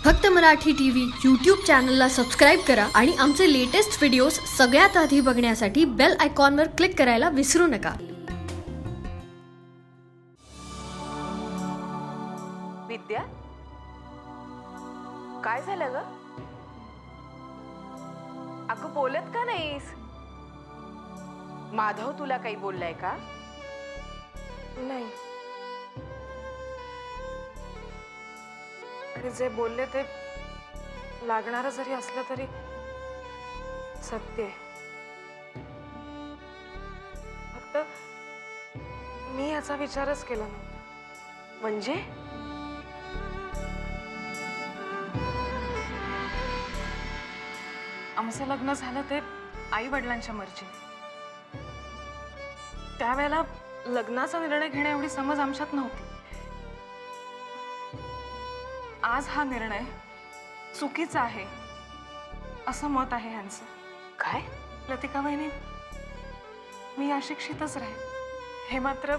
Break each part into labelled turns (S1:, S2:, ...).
S1: फक्त Marathi TV YouTube चॅनलला subscribe करा आणि आमचे लेटेस्ट व्हिडिओज सगळ्यात आधी बघण्यासाठी बेल आयकॉनवर क्लिक करायला विसरू नका.
S2: विद्या, काय झालं ग? अगं बोलत का नाहीस? माधव तुला काही बोललाय का?
S3: नाही. आणि जे बोलले ते लागणारं जरी असलं तरी सत्य आहे. फक्त मी याचा विचारच केला नव्हता.
S2: म्हणजे
S3: आमचं लग्न झालं ते आई वडिलांच्या मर्जीने. त्यावेळेला लग्नाचा निर्णय घेण्या एवढी समज आमच्यात नव्हती. आज हा निर्णय चुकीचा आहे असं मत आहे यांचं.
S2: काय?
S3: लतिका वहिनी, मी अशिक्षितच राहील हे मात्र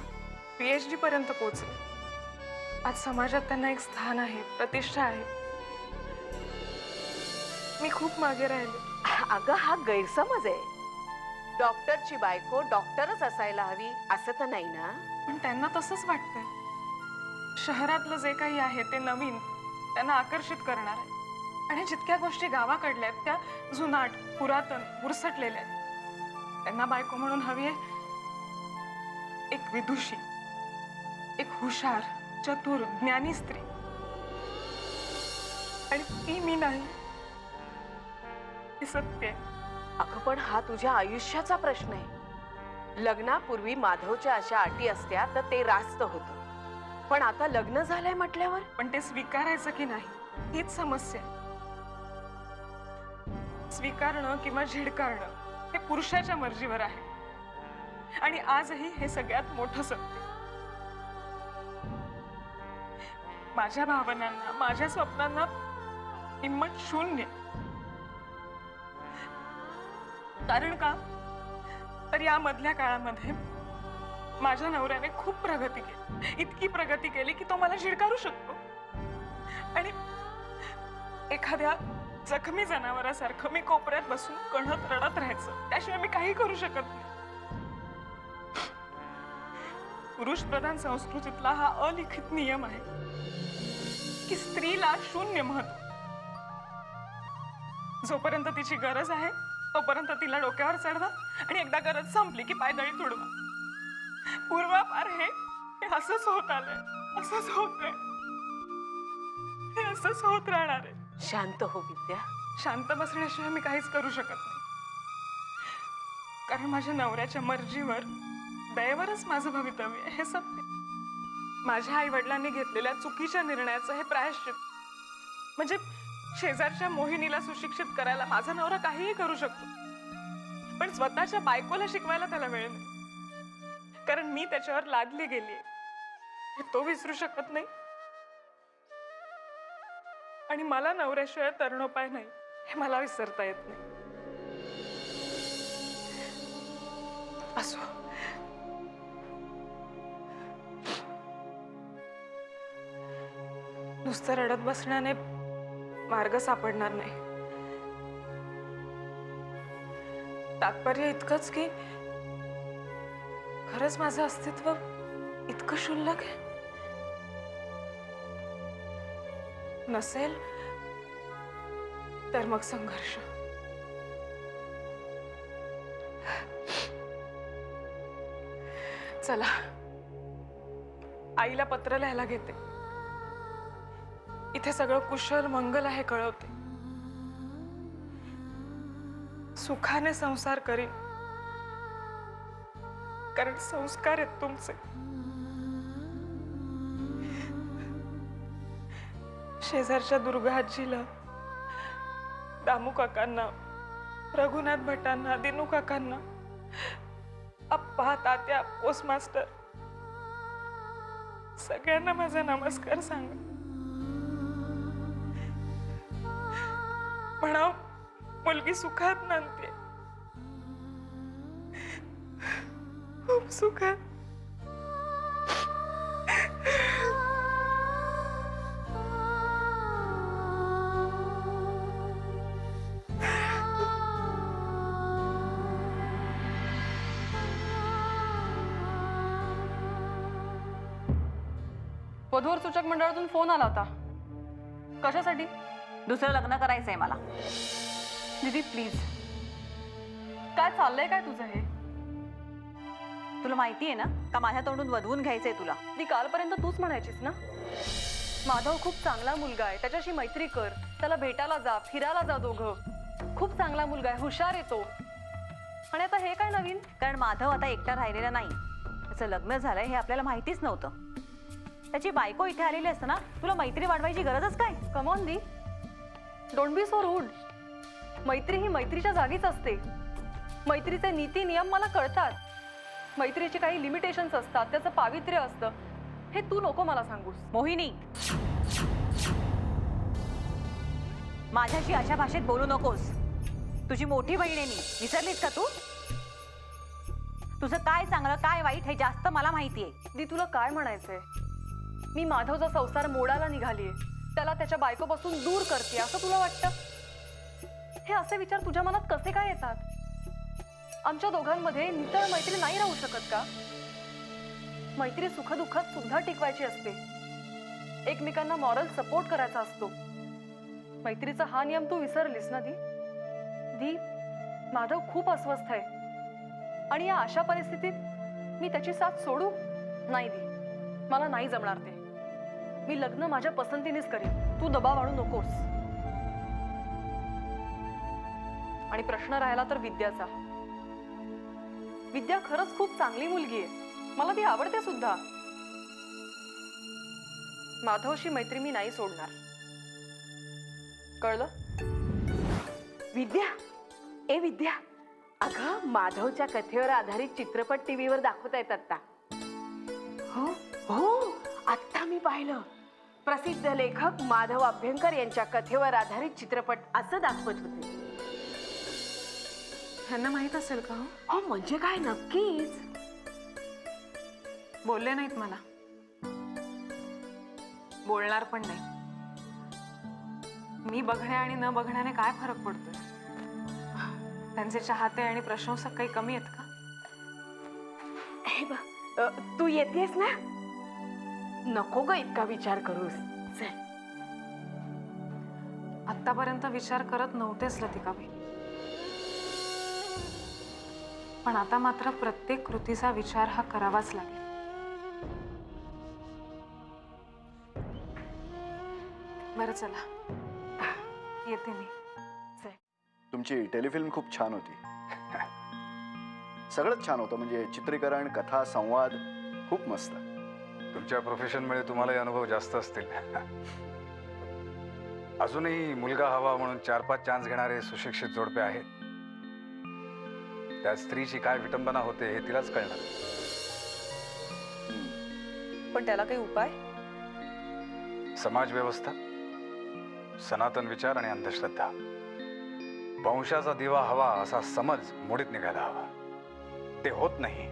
S3: PhD पर्यंत पोहोचले. आज समाजात त्यांना एक स्थान आहे, प्रतिष्ठा आहे. मी खूप मागे राहिले.
S2: अगं हा गैरसमज आहे. डॉक्टरची बायको डॉक्टरच असायला हवी असं तर नाही ना?
S3: पण त्यांना तसंच वाटतंय. शहरातलं जे काही आहे ते नवीन त्यांना आकर्षित करणार आहे. आणि जितक्या गोष्टी गावाकडल्या आहेत त्या जुनाट, पुरातन, उरसटलेल्या आहेत. त्यांना बायको म्हणून हवी आहे एक विदुषी, एक हुशार, चतुर, ज्ञानी स्त्री. आणि ती मी नाही, हे सत्य आहे.
S2: अगं पण हा तुझ्या आयुष्याचा प्रश्न आहे. लग्नापूर्वी माधवच्या अशा अटी असत्या तर ते रास्त होतं. पण आता लग्न झालंय म्हटल्यावर
S3: पण ते स्वीकारायचं की नाही हीच समस्या आहे. स्वीकारणं किंवा झिडकारणं हे पुरुषाच्या मर्जीवर आहे. आणि आजही हे सगळ्यात मोठं सत्य. माझ्या भावनांना, माझ्या स्वप्नांना किंमत शून्य. कारण का तर या मधल्या काळामध्ये माझ्या नवऱ्याने खूप प्रगती केली. इतकी प्रगती केली की तो मला झिडकारू शकतो. आणि एखाद्या जखमी जनावरासारखं मी कोपऱ्यात बसून कणत रडत राहायचं. त्याशिवाय मी काही करू शकत नाही. पुरुष प्रधान संस्कृतीतला हा अलिखित नियम आहे की स्त्रीला शून्य महत्व. जोपर्यंत तिची गरज आहे तोपर्यंत तिला डोक्यावर चढवा आणि एकदा गरज संपली की पायदळी तुडवा. पूर्वापार हे असंच होत आलंय, असंच होतंय, हे असंच होत राहणार आहे.
S2: शांत हो विद्या.
S3: शांत बसण्याशिवाय मी काहीच करू शकत नाही. कारण माझ्या नवऱ्याच्या मर्जीवर, दयेवरच माझं भवितव्य आहे, हे सत्य. माझ्या आई वडिलांनी घेतलेल्या चुकीच्या निर्णयाचं हे प्रायश्चित. म्हणजे शेजारच्या मोहिनीला सुशिक्षित करायला माझा नवरा काहीही करू शकतो, पण स्वतःच्या बायकोला शिकवायला त्याला वेळ नाही. कारण मी त्याच्यावर लादली गेलीये हे तो विसरू शकत नाही. आणि मला नवऱ्याशिवाय तरुणोपाय नाही हे मला विसरता येत नाही. असो, नुसतं रडत बसण्याने मार्ग सापडणार नाही. तात्पर्य इतकंच की खरंच माझं अस्तित्व इतकं क्षुल्लक आहे. नसेल तर मग संघर्ष. चला, आईला पत्र लिहायला घेते. इथे सगळं कुशल मंगल आहे कळवते. सुखाने संसार करीन, कारण संस्कार आहेत तुमचे. शेजारच्या दुर्गा आजीला, दामू काकांना, रघुनाथ भटांना, दिनू काकांना, आप्पा, तात्या, पोस्टमास्टर सगळ्यांना माझा नमस्कार सांगा. म्हणा मुलगी सुखात नांदते, खूप सुखात. वधूवर सूचक मंडळातून फोन आला होता. कशासाठी?
S4: दुसरं लग्न करायचंय मला.
S3: दीदी प्लीज, काय चाललंय काय तुझं हे?
S4: तुला माहितीये ना का माझ्या तोंडून वधवून घ्यायचंय तुला.
S3: ती कालपर्यंत तूच म्हणायचीस ना, माधव खूप चांगला मुलगा आहे, त्याच्याशी मैत्री कर, त्याला भेटायला जा, फिरायला जा दोघं. खूप चांगला मुलगा आहे, हुशार येतो. आणि आता हे काय नवीन?
S4: कारण माधव आता एकटा राहिलेला नाही. त्याचं लग्न झालंय हे आपल्याला माहितीच नव्हतं. त्याची बायको इथे आलेली असतं ना, तुला मैत्री वाढवायची गरजच काय?
S3: कम ऑन दी, डोंट बी सो रूड. मैत्री ही मैत्रीच्या जागीच असते. मैत्रीचे नीती नियम मला कळतात. मैत्रीची काही लिमिटेशन्स असतात, त्याचं पावित्र्य असतं. हे तू नको मला सांगूस.
S4: मोहिनी, माझ्याशी अशा भाषेत बोलू नकोस. तुझी मोठी बहीण आहे मी, विसरलीस का तू? तुझं काय चांगलं काय वाईट हे जास्त मला माहितीये.
S3: दी तुला काय म्हणायचंय? मी माधवचा संसार मोडायला निघालीये, त्याला त्याच्या बायकोपासून दूर करते असं तुला वाटतं? हे असे विचार तुझ्या मनात कसे काय येतात? आमच्या दोघांमध्ये नितळ मैत्री नाही राहू शकत का? मैत्री सुखदुःखात सुद्धा टिकवायची असते. एकमेकांना मॉरल सपोर्ट करायचा असतो. मैत्रीचा हा नियम तू विसरलीस ना दी? दी, माधव खूप अस्वस्थ आहे आणि या अशा परिस्थितीत मी त्याची साथ सोडू? नाही दी, मला नाही जमणार ते. मी लग्न माझ्या पसंतीनेच करीन, तू दबाव आणू नकोस. आणि प्रश्न राहिला तर विद्याचा. विद्या खरंच खूप चांगली मुलगी आहे, मला ती आवडते सुद्धा. माधवशी मैत्री मी नाही सोडणार, कळलं?
S2: विद्या, ए विद्या, अगं माधवच्या कथेवर आधारित चित्रपट टीव्हीवर दाखवतायत आता. हो हो, आता मी पाहिलं. प्रसिद्ध लेखक माधव अभ्यंकर यांच्या कथेवर आधारित चित्रपट असं दाखवत होते.
S3: ह्यांना माहित असेल का?
S2: हो म्हणजे काय, नक्कीच.
S3: बोलले नाहीत मला, बोलणार पण नाही. मी बघणे आणि न बघण्याने काय फरक पडतोय? त्यांचे चाहते आणि प्रशंसक काही कमी आहेत का?
S2: हे बघ, तू येतेस ना, नको ग इतका विचार करूस. चल.
S3: आतापर्यंत विचार करत नव्हतेच लतिकाबाई, पण आता मात्र प्रत्येक कृतीचा विचार हा करावाच लागेल. बरं चला, येते मी.
S5: तुमची टेलिफिल्म खूप छान होती. सगळंच छान होतं, म्हणजे चित्रीकरण, कथा, संवाद खूप मस्त.
S6: तुमच्या प्रोफेशनमुळे तुम्हालाही अनुभव जास्त असतील. अजूनही मुलगा हवा म्हणून 4-5 चान्स घेणारे सुशिक्षित जोडपे आहेत. त्या स्त्रीची काय विटंबना होते हे तिलाच कळणार.
S3: पण त्याला काही उपाय?
S6: समाज व्यवस्था, सनातन विचार आणि अंधश्रद्धा, वंशाचा दिवा हवा असा समज मोडीत निघायला हवा. ते होत नाही.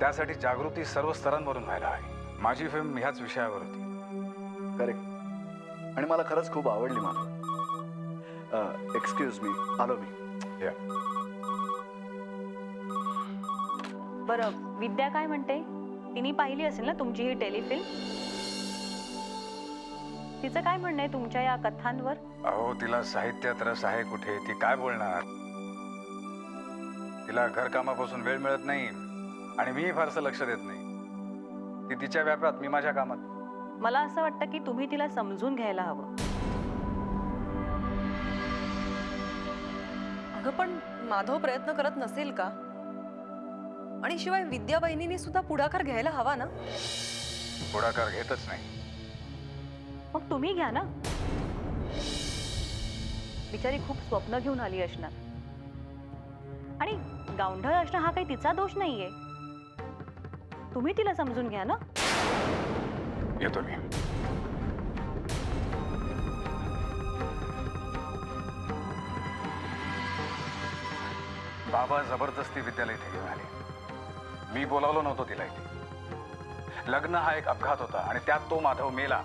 S6: त्यासाठी जागृती सर्व स्तरांवरून व्हायला हवी. माझी फिल्म ह्याच विषयावर होती.
S5: करेक्ट. आणि मला खरंच खूप आवडली. मला एक्सक्यूज मी, आलो मी.
S4: बरं, विद्या काय म्हणते? तिने पाहिली असेल ना तुमची ही टेलिफिल्म? तिचं काय म्हणणं आहे तुमच्या या कथांवर?
S6: अहो, तिला साहित्यात रस आहे कुठे? ती काय बोलणार? तिला घरकामापासून वेळ मिळत नाही आणि मी फारसं लक्ष देत नाही. ती तिच्या व्यापात, मी माझ्या कामात.
S4: मला असं वाटतं की तुम्ही तिला समजून घ्यायला हवं.
S3: अगं पण माधव प्रयत्न करत नसेल का? आणि शिवाय विद्या बहिणींनी सुद्धा पुढाकार घ्यायला हवा ना?
S6: पुढाकार घेतच नाही.
S4: मग तुम्ही घ्या ना. बिचारी खूप स्वप्न घेऊन आली असणार. आणि गावंढळ असणं हा काही तिचा दोष नाहीये. तुम्ही तिला समजून घ्या ना.
S6: येतो मी. बाबा जबरदस्ती विद्याला इथे घेऊन आले. मी बोलावलो नव्हतो तिला इथे. लग्न हा एक अपघात होता आणि त्यात तो माधव मेला.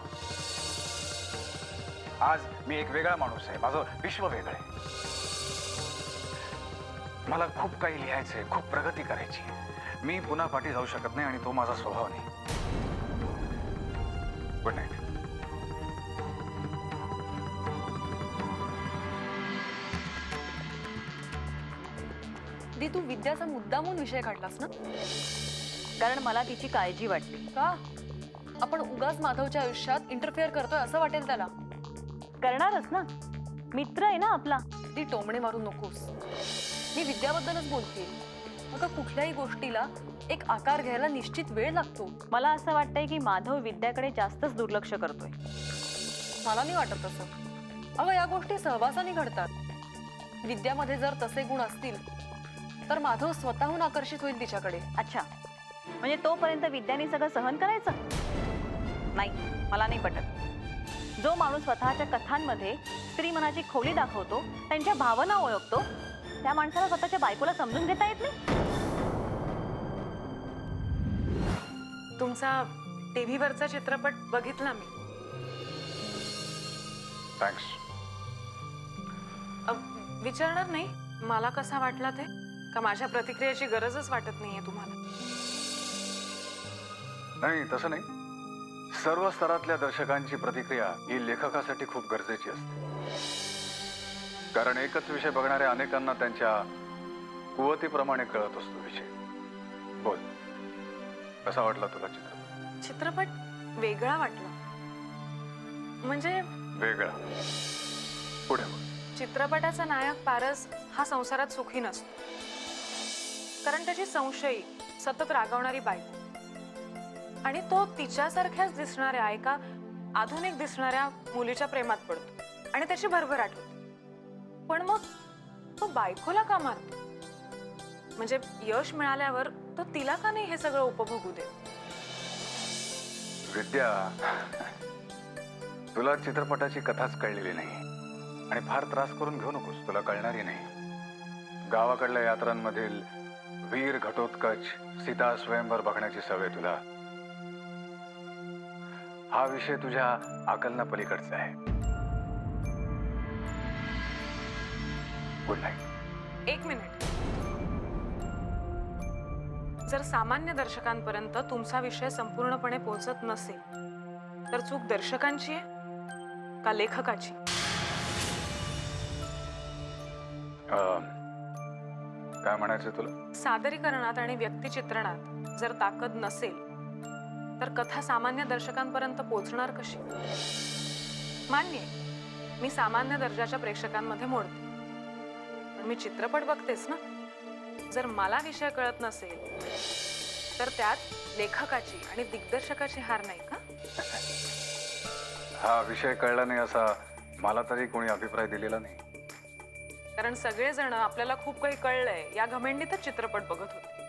S6: आज मी एक वेगळा माणूस आहे. माझं विश्व वेगळं आहे. मला खूप काही लिहायचंय, खूप प्रगती करायची. मी पुन्हा पाठी जाऊ शकत नाही आणि तो माझा स्वभाव नाही. Good night.
S7: दी तू विद्याचा मुद्दामून विषय काढलास ना?
S4: कारण मला तिची काळजी वाटते.
S7: का? आपण उगाच माधवच्या आयुष्यात इंटरफेअर करतोय असं वाटेल त्याला.
S4: करणारच ना, मित्र आहे ना आपला.
S7: ती टोमणे मारू नकोस. मी विद्याबद्दलच बोलते. अगं कुठल्याही गोष्टीला एक आकार घ्यायला निश्चित वेळ लागतो.
S4: मला असं वाटतंय की माधव विद्याकडे जास्तच दुर्लक्ष करतोय.
S7: मला नाही वाटत तसं. अगं या गोष्टी सहवासाने घडतात. विद्यामध्ये जर तसे गुण असतील तर माधव स्वतःहून आकर्षित होईल तिच्याकडे.
S4: अच्छा, म्हणजे तोपर्यंत विद्याने सगळं सहन करायचं? नाही, मला नाही पटत. जो माणूस स्वतःच्या कथांमध्ये स्त्री मनाची खोली दाखवतो, त्यांच्या भावना ओळखतो, त्या माणसाला स्वतःच्या बायकोला समजून घेता येत नाही.
S3: तुमचा टीव्हीवरचा चित्रपट बघितला मी.
S6: थँक्स.
S3: विचारणार नाही मला कसा वाटला ते? का माझ्या प्रतिक्रियेची गरजच वाटत नाहीये तुम्हाला?
S6: नाही तसं नाही. सर्व स्तरातल्या दर्शकांची प्रतिक्रिया ही लेखकासाठी खूप गरजेची असते. कारण एकच विषय बघणाऱ्या अनेकांना त्यांच्या कुवतीप्रमाणे कळत असतो विषय. बोल, कसा वाटला तुला चित्रपट?
S3: चित्रपट वेगळा वाटला. म्हणजे
S6: वेगळा. पुढे बोल.
S3: चित्रपटाचा नायक पारस हा संसारात सुखी नसतो. कारण त्याची संशयी सतत रागवणारी बायको आणि तो तिच्यासारख्याच दिसणाऱ्या एका आधुनिक दिसणाऱ्या मुलीच्या प्रेमात पडतो आणि त्याची भरभराट होते. पण मग तो बायकोला का मारतो? म्हणजे यश मिळाल्यावर तो तिला का नाही हे सगळं उपभोगू दे?
S6: विद्या, तुला चित्रपटाची कथाच कळलेली नाही आणि फार त्रास करून घेऊ नकोस. तुला कळणारी नाही. गावाकडल्या यात्रांमधील वीर घटोत्कच, सीता स्वयंवर बघण्याची सवय तुला. हा विषय तुझ्या आकलना पलीकडचा आहे. Good night.
S3: एक मिनिट. जर सामान्य दर्शकांपर्यंत तुमचा विषय संपूर्णपणे पोहोचत नसेल तर चूक दर्शकांची आहे का लेखकाची?
S6: काय म्हणायचं तुला?
S3: सादरीकरणात आणि व्यक्तिचित्रणात जर ताकद नसेल तर कथा सामान्य दर्शकांपर्यंत पोहोचणार कशी? मान्य आहे, मी सामान्य दर्जाच्या प्रेक्षकांमध्ये मोडते. पण मी चित्रपट बघतेस ना. जर मला विषय कळत नसेल तर त्यात लेखकाची आणि दिग्दर्शकाची हार नाही का?
S6: हा विषय कळला नाही असा मला तरी कोणी अभिप्राय दिलेला नाही.
S3: कारण सगळेजण आपल्याला खूप काही कळलंय या घमेंडीतच चित्रपट बघत होते.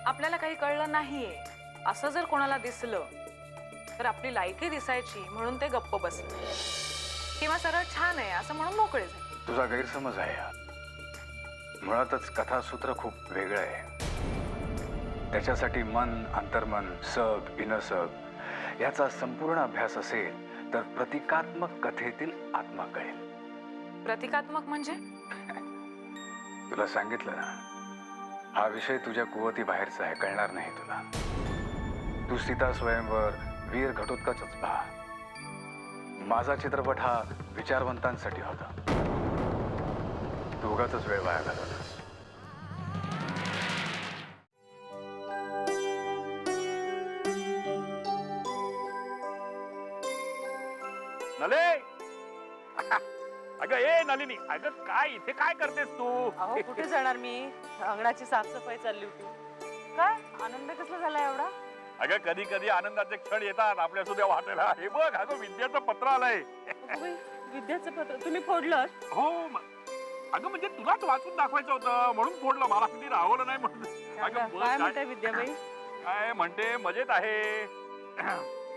S3: आपल्याला काही कळलं नाहीये असं जर कोणाला दिसलं तर आपली लायकी दिसायची म्हणून ते गप्प बसले किंवा सरळ छान आहे असं म्हणून मोकळे झाले.
S6: तुझा गैरसमज आहे हा. मुळातच कथासूत्र खूप वेगळं आहे. त्याच्यासाठी मन, अंतर्मन, सग, विनसग याचा संपूर्ण अभ्यास असेल तर प्रतिकात्मक कथेतील आत्मा कळेल.
S3: प्रतिकात्मक म्हणजे?
S6: तुला सांगितलं ना, हा विषय तुझ्या कुवती बाहेरचा आहे, कळणार नाही तुला. तू सीता स्वयंवर, वीर घटोत्कचच पहा. माझा चित्रपट हा विचारवंतांसाठी होता. तू उगाचच वेळ वाया घालवलास.
S8: नले अगं ए नलिनी, अगं काय इथे काय करतेस तू?
S2: अहो कुठे जाणार मी? अंगणाची साफसफाई चालली होती. काय आनंद कसला झाला एवढा?
S8: अगं कधी कधी आनंदाचे क्षण येतात आपल्या सुद्धा वाटायला. हे बघ, अगं विद्याचं पत्र आलंय.
S2: विद्याचं पत्र तुम्ही फोडलं?
S8: हो अगं म्हणजे तुलाच वाचून दाखवायचं होतं म्हणून फोडलं. मला किती राहवलं नाही म्हणून. अगं बघ
S2: काय म्हणताय विद्याबाई?
S8: काय म्हणते, मजेत आहे.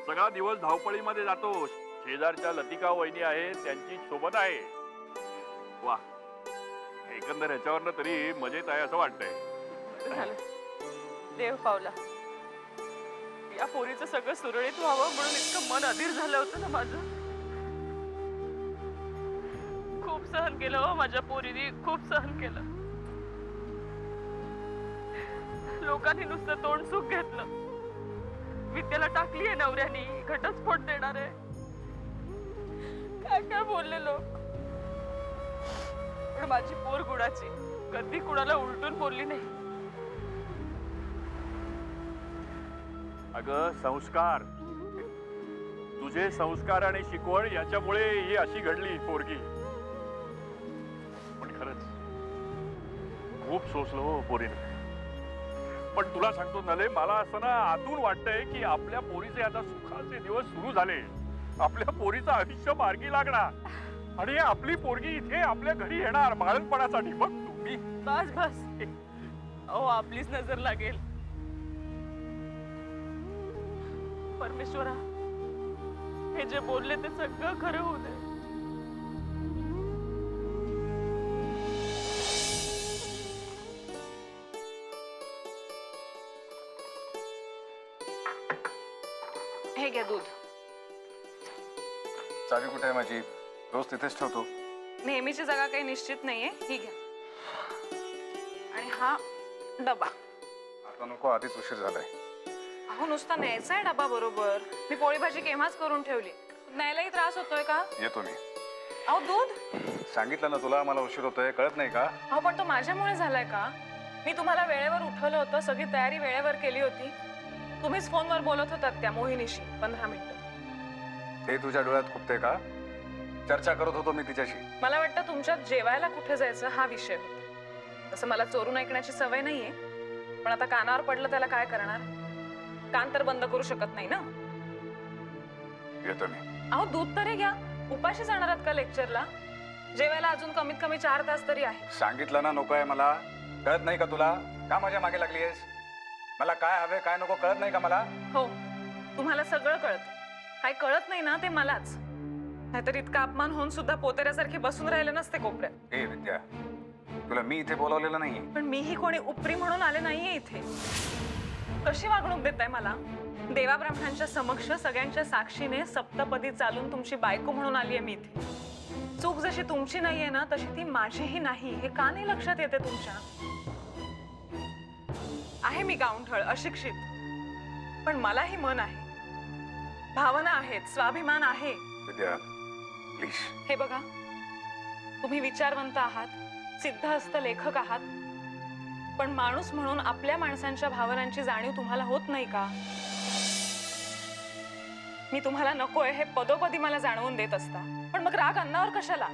S8: सगळा दिवस धावपळीमध्ये जातो. शेजारच्या लतिका वहिनी आहेत, त्यांची सोबत आहे. वा, एकंदर ह्याच्यावरनं तरी मजेत आहे असं वाटतंय.
S2: देव पावला. या पोरीचं सगळं सुरळीत व्हावं म्हणून इतकं मन अधीर झालं होतं ना माझं. खूप सहन केलं हो माझ्या पोरीने, खूप सहन केलं. लोकांनी नुसतं तोंड सुख घेतलं
S3: विद्याला टाकली आहे नवऱ्यानी, घटस्फोट देणार आहे. काय काय बोलले लोक. पण माझी पोर गुणाची, कधी कुणाला उलटून बोलली नाही.
S8: अगं संस्कार, तुझे संस्कार आणि शिकवण याच्यामुळे ही अशी घडली पोरगी. पण खरंच खूप सोसलो हो पोरीने. पण तुला सांगतो नले, मला असं ना आतून वाटतंय की आपल्या पोरीचे आता सुखाचे दिवस सुरू झाले. आपल्या पोरीचं आयुष्य मार्गी लागणार आणि आपली पोरगी इथे आपल्या घरी येणार बाळणपणासाठी. बघ तुम्ही
S3: बस बस, अहो आपलीच नजर लागेल. परमेश्वरा, हे जे बोलले ते सगळं खरं होऊ दे. हे घ्या दूध.
S6: चावी कुठे आहे माझी? रोज तिथेच ठेवतो.
S3: नेहमीची जागा काही निश्चित नाहीये, ही घ्या. आणि हा डबा.
S6: आता नको, आधीच उशीर झालाय.
S3: अहो नुसता न्यायचा आहे डबा बरोबर. मी पोळी भाजी केव्हाच करून ठेवली. न्यायलाही त्रास होतोय का?
S6: येतो मी.
S3: अहो दूध.
S6: सांगितलं ना तुला, मला उशीर होतोय, कळत नाही का?
S3: अहो पण तो माझ्यामुळे झालाय का? मी तुम्हाला वेळेवर उठवलं होतं, सगळी तयारी वेळेवर केली होती. तुम्हीच फोनवर बोलत होतात त्या मोहिनीशी 15 मिनिटं.
S6: ते तुझ्या डोळ्यात खुपते का? चर्चा करत होतो मी तिच्याशी.
S3: मला वाटतं तुमच्यात जेवायला कुठे जायचं हा विषय होता. तसं मला चोरून ऐकण्याची सवय नाहीये, पण आता कानावर पडलं त्याला काय करणार? कान तर बंद करू शकत नाही ना.
S6: येतो मी.
S3: अहो दूध तरी घ्या. उपाशी जाणार आहात का लेक्चरला? जेवायला अजून कमीत कमी 4 तास तरी आहे.
S6: सांगितलं ना नको आहे मला. कळत नाही का तुला? का माझ्या मागे लागली आहेस? मला काय हवे काय नको कळत नाही का मला?
S3: हो, तुम्हाला सगळं कळतं. काय कळत नाही ना ते मलाच. नाहीतर इतका अपमान होऊन सुद्धा पोतेऱ्यासारखी बसून राहिले नसते कोपऱ्यात.
S6: ए विद्या, तुला मी इथे बोलावलेलं नाही.
S3: पण मीही कोणी उपरी म्हणून आले नाहीये इथे. कशी वागणूक देताय मला? देवा ब्राह्मणांच्या समक्ष सगळ्यांच्या साक्षीने सप्तपदी चालून तुमची बायको म्हणून आलीये मी इथे. चूक जशी तुमची नाहीये ना तशी ती माझीही नाही, हे का नाही लक्षात येते तुमच्या? आहे मी गावंढळ, अशिक्षित, पण मलाही मन आहे, भावना आहेत, स्वाभिमान आहे.
S6: विद्या प्लीज.
S3: हे बघा, तुम्ही विचारवंत आहात, सिद्धहस्त लेखक आहात, पण माणूस म्हणून आपल्या माणसांच्या भावनांची जाणीव तुम्हाला होत नाही का? मी तुम्हाला नकोय हे पदोपदी मला जाणवून देत असता, पण मग राग अन्नावर कशाला?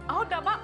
S3: अहो डबा.